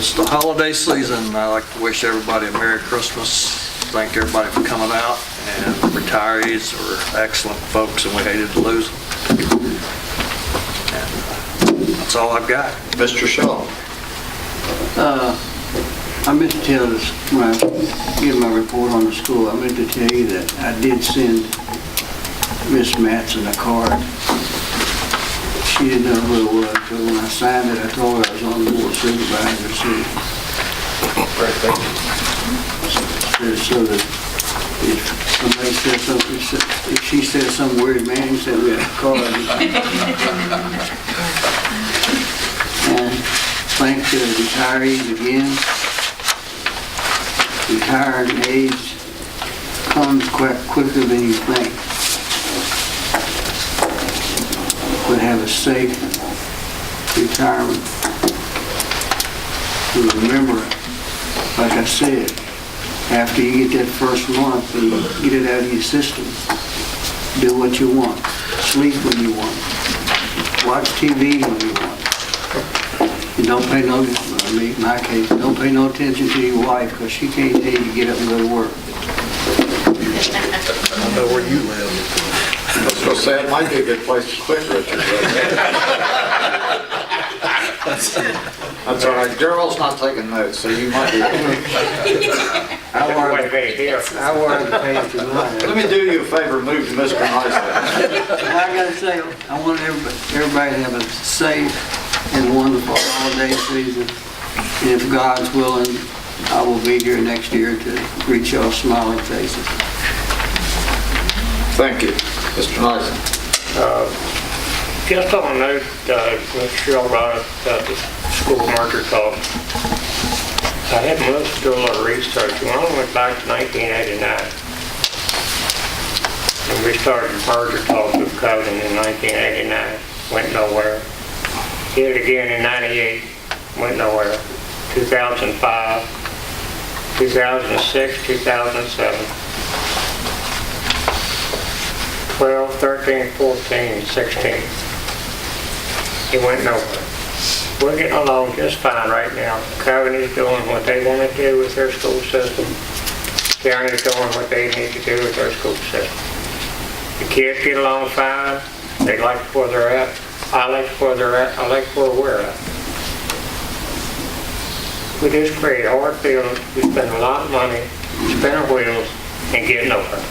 it's the holiday season. I'd like to wish everybody a Merry Christmas. Thank everybody for coming out, and retirees are excellent folks, and we hated to lose them. And that's all I've got. Mr. Shaw. I meant to tell this when I give my report on the school. I meant to tell you that I did send Miss Matson a card. She didn't know who it was, but when I signed it, I told her I was on the board of supervisors. So that if somebody says something, if she says some weird man, send me a card. And thank the retirees again. Retiring age comes quite quicker than you think. But have a safe retirement. And remember, like I said, after you get that first month and you get it out of your system, do what you want, sleep when you want, watch TV when you want. And don't pay no, in my case, don't pay no attention to your wife because she can't tell you to get up and go to work. I know where you live. I was going to say, it might be a good place to quit, Richard. That's all right. Darrell's not taking notes, so you might be. I wanted to pay it tonight. Let me do you a favor, move to Mr. Nice. I gotta say, I want everybody to have a safe and wonderful holiday season. And if God's willing, I will be here next year to greet y'all smiling faces. Thank you. Mr. Nice. Just on a note, Mr. Shaw brought up the school merger talk. I had to do a little research. We only went back to 1989. And we started merger talks with Covenant in 1989. Went nowhere. Did it again in 98. Went nowhere. 2005, 2006, 2007. 12, 13, 14, and 16. It went nowhere. We're getting along just fine right now. Covenant is doing what they want to do with their school system. County is doing what they need to do with their school system. The kids get along fine. They like where they're at. I like where they're at. I like where we're at. We just create hard feelings. We spend a lot of money, spin our wheels, and get nowhere.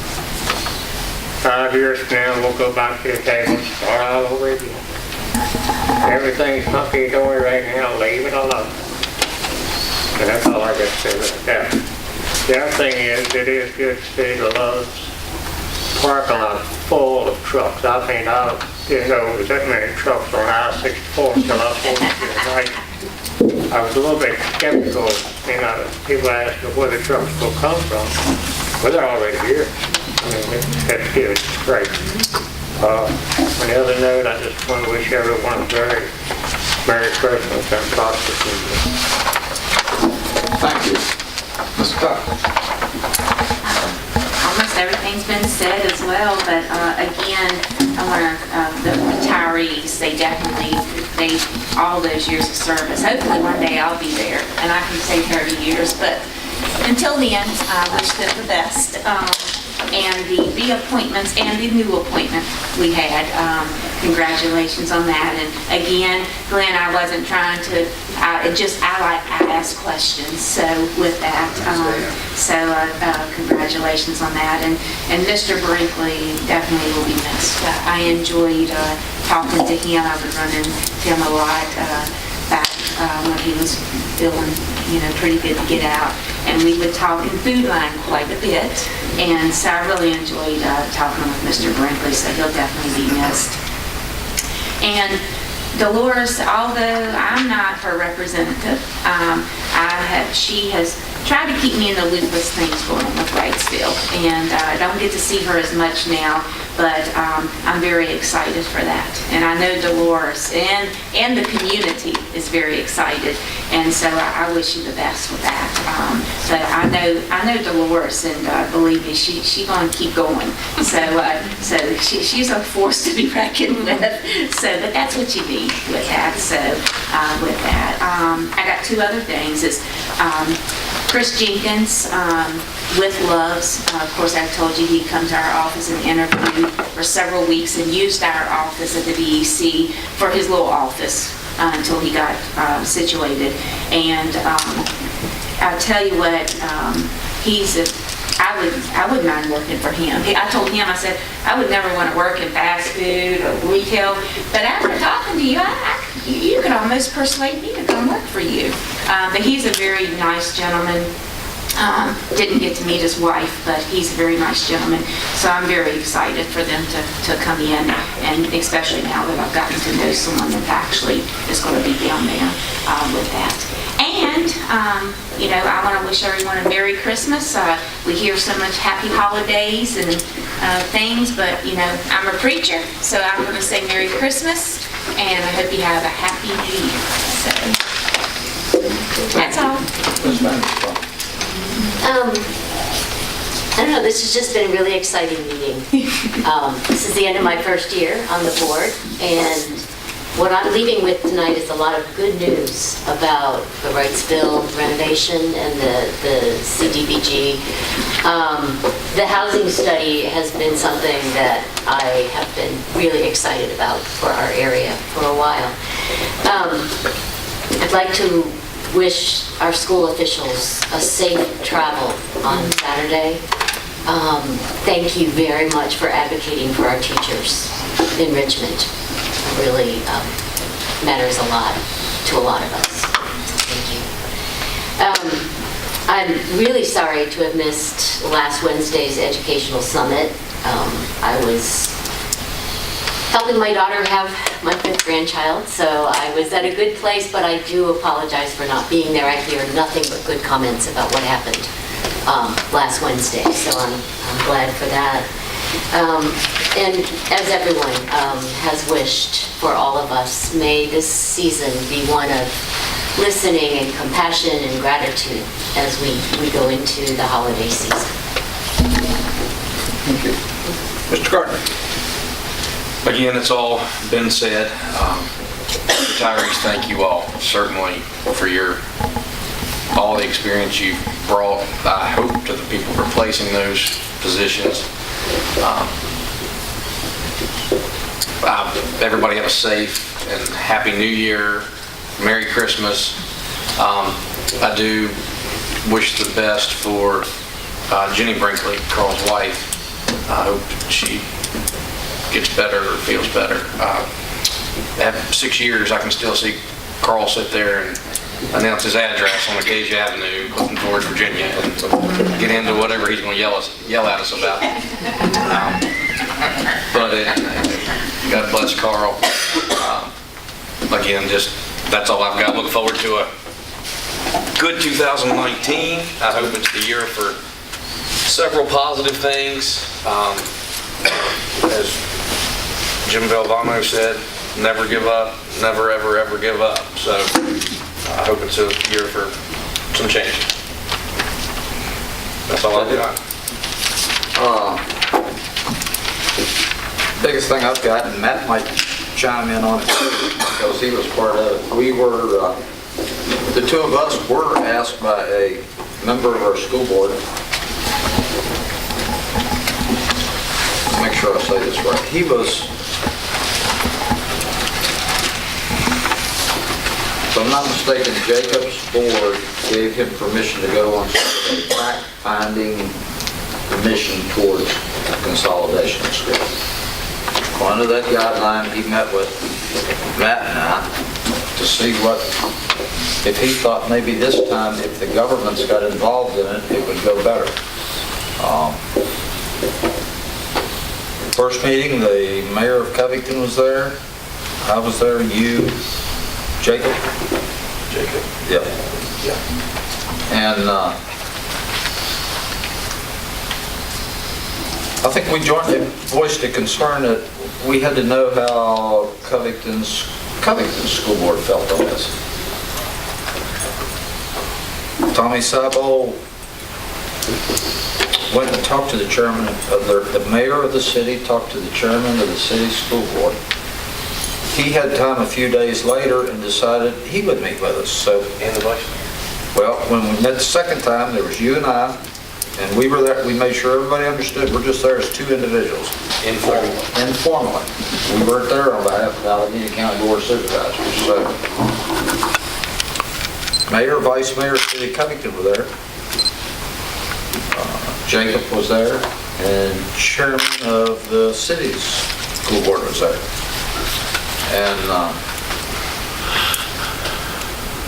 5 years from now, we'll go back to the table and start all over again. Everything's hunky-dory right now, leave it alone. And that's all I got to say about that. The other thing is, it is good to see the Love's parking lot full of trucks. I mean, I didn't know there was that many trucks on I-64 until I pulled it right. I was a little bit skeptical, people asked me where the trucks will come from. Well, they're already here. I mean, that's good, it's great. On the other note, I just want to wish everyone a very Merry Christmas and prosperous New Year. Thank you. Ms. Cook. Almost everything's been said as well, but again, I want the retirees, they all those years of service. Hopefully one day I'll be there and I can say 30 years, but until then, I wish them the best. And the reappointments and the new appointment we had, congratulations on that. And again, Glenn, I wasn't trying to, I ask questions, so with that, congratulations on that. And Mr. Brinkley definitely will be missed. I enjoyed talking to him. I would run into him a lot back when he was feeling, pretty good to get out. And we would talk in Food Line quite a bit. And so I really enjoyed talking with Mr. Brinkley, so he'll definitely be missed. And Dolores, although I'm not her representative, she has tried to keep me in the loop with things going on with Wrightsville. And I don't get to see her as much now, but I'm very excited for that. And I know Dolores and the community is very excited. And so I wish you the best with that. But I know Dolores, and believe me, she's going to keep going. So she's a force to be reckoned with. So, but that's what you need with that. So with that, I got two other things. It's Chris Jenkins with Loves. Of course, I told you he'd come to our office and interview for several weeks and used our office at the BEC for his little office until he got situated. And I'll tell you what, I wouldn't mind working for him. I told him, I said, I would never want to work in fast food or retail, but after talking to you, you could almost persuade me to come work for you. But he's a very nice gentleman. Didn't get to meet his wife, but he's a very nice gentleman. So I'm very excited for them to come in, and especially now that I've gotten to know someone that actually is going to be down there with that. And, I want to wish everyone a Merry Christmas. We hear so much happy holidays and things, but, I'm a preacher, so I'm going to say Merry Christmas, and I hope you have a happy New Year. So, that's all. I don't know, this has just been a really exciting meeting. This is the end of my first year on the board, and what I'm leaving with tonight is a lot of good news about the Wrightsville renovation and the CDBG. The housing study has been something that I have been really excited about for our area for a while. I'd like to wish our school officials a safe travel on Saturday. Thank you very much for advocating for our teachers in Richmond. It really matters a lot to a lot of us. Thank you. I'm really sorry to have missed last Wednesday's educational summit. I was helping my daughter have my 5th grandchild, so I was at a good place, but I do apologize for not being there. I hear nothing but good comments about what happened last Wednesday, so I'm glad for that. And as everyone has wished for all of us, may this season be one of listening and compassion and gratitude as we go into the holiday season. Thank you. Mr. Gardner. Again, it's all been said. Retirees, thank you all, certainly, for all the experience you've brought, I hope, to the people replacing those positions. Everybody have a safe and happy New Year, Merry Christmas. I do wish the best for Jenny Brinkley, Carl's wife. I hope she gets better or feels better. After 6 years, I can still see Carl sit there and announce his address on Acacia Avenue, looking towards Virginia, and get into whatever he's going to yell at us about. But God bless Carl. Again, that's all I've got. Look forward to a good 2019. I hope it's the year for several positive things. As Jim Valvano said, never give up, never, ever, ever give up. So I hope it's a year for some change. That's all I've got. Biggest thing I've got, and Matt might chime in on it too, because he was part of it. The two of us were asked by a member of our school board, make sure I say this right, he was, if I'm not mistaken, Jacob's board gave him permission to go on a fact-finding mission towards consolidation of schools. Under that guideline, he met with Matt and I to see if he thought maybe this time, if the governments got involved in it, it would go better. First meeting, the mayor of Covington was there. I was there, you, Jacob? Jacob. Yeah. And I think we jointly voiced a concern that we had to know how Covington's school board felt on this. Tommy Sabo went and talked to the chairman of the mayor of the city, talked to the chairman of the city school board. he had time a few days later and decided he would meet with us. So, And the vice. well, when we met the second time, there was you and I, and we were there, we made sure everybody understood, we're just there as two individuals. Informal. Informally. We weren't there on behalf of Alleghany County Board of Supervisors, so. Mayor, Vice Mayor, City of Covington were there. Jacob was there, and Chairman of the city's school board was there. And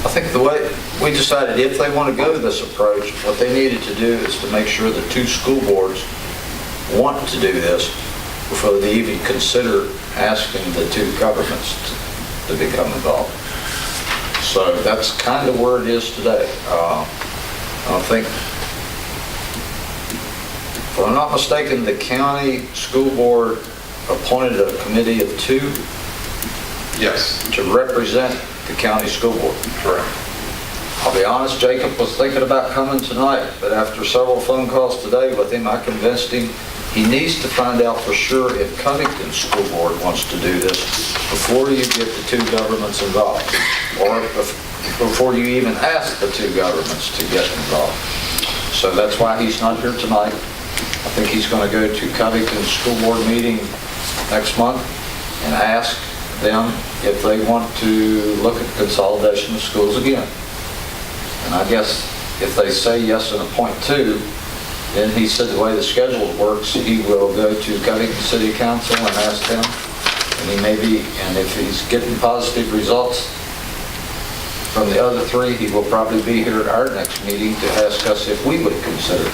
I think the way, we decided if they want to go this approach, what they needed to do is to make sure the two school boards want to do this before they even consider asking the two governments to become involved. So that's kind of where it is today. I think, if I'm not mistaken, the county school board appointed a committee of two Yes. to represent the county school board. Correct. I'll be honest, Jacob was thinking about coming tonight, but after several phone calls today with him, I convinced him he needs to find out for sure if Covington School Board wants to do this before you get the two governments involved, or before you even ask the two governments to get involved. So that's why he's not here tonight. I think he's going to go to Covington School Board meeting next month and ask them if they want to look at consolidation of schools again. And I guess if they say yes and appoint two, then he said the way the schedule works, he will go to Covington City Council and ask them, and he may be, and if he's getting positive results from the other three, he will probably be here at our next meeting to ask us if we would consider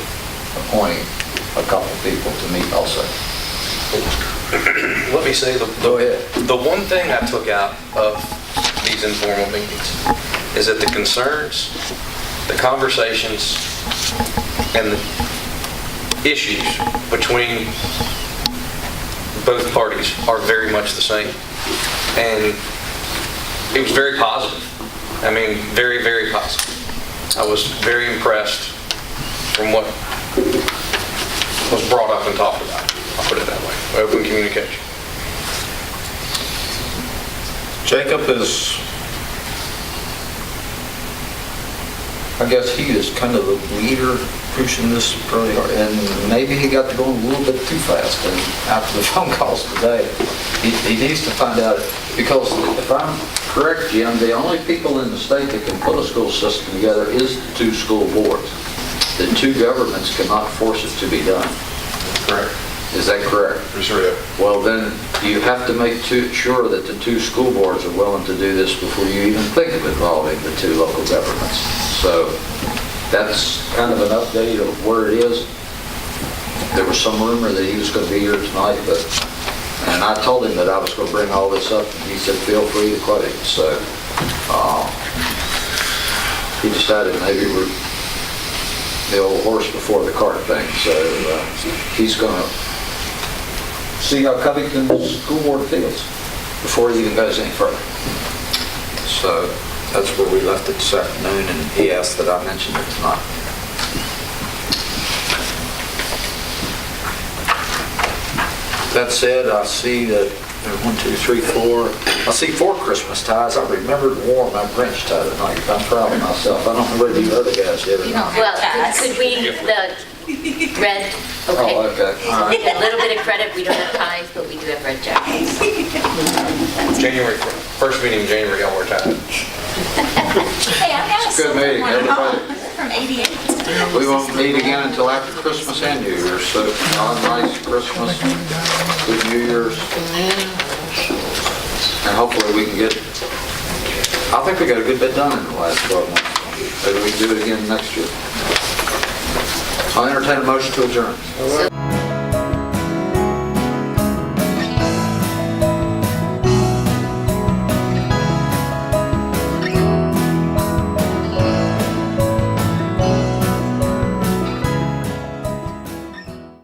appointing a couple people to meet also. Let me say, Go ahead. the one thing I took out of these informal meetings is that the concerns, the conversations, and the issues between both parties are very much the same. And it was very positive. I mean, very, very positive. I was very impressed from what was brought up and talked about. I'll put it that way. Open communication. Jacob is, I guess he is kind of the leader pushing this really hard, and maybe he got to going a little bit too fast, and after the phone calls today, he needs to find out, because if I'm correct, Jim, the only people in the state that can put a school system together is the two school boards. The two governments cannot force it to be done. Correct. Is that correct? Yes, sir. Well, then you have to make sure that the two school boards are willing to do this before you even think of involving the two local governments. So that's kind of an update of where it is. There was some rumor that he was going to be here tonight, and I told him that I was going to bring all this up, and he said, feel free to quote it. So he decided maybe we're the old horse before the cart thing. So he's going to see how Covington School Board feels before he even goes any further. So that's where we left it this afternoon, and he asked that I mention it tonight. That said, I see that there are 1, 2, 3, 4. I see 4 Christmas ties. I remembered and wore my Grinch tie tonight. I'm proud of myself. I don't know whether you other guys did or not. Well, could we, the red, okay. Oh, okay. All right. A little bit of credit, we don't have ties, but we do have red jackets. January, first meeting in January, y'all wear ties. Hey, I got a Good meeting, one everybody. from 88. We won't meet again until after Christmas and New Year's, so have a nice Christmas, good New Year's. And hopefully we can get, I think we got a good bit done in the last 12 months. Maybe we can do it again next year. I'll entertain a motion to adjourn.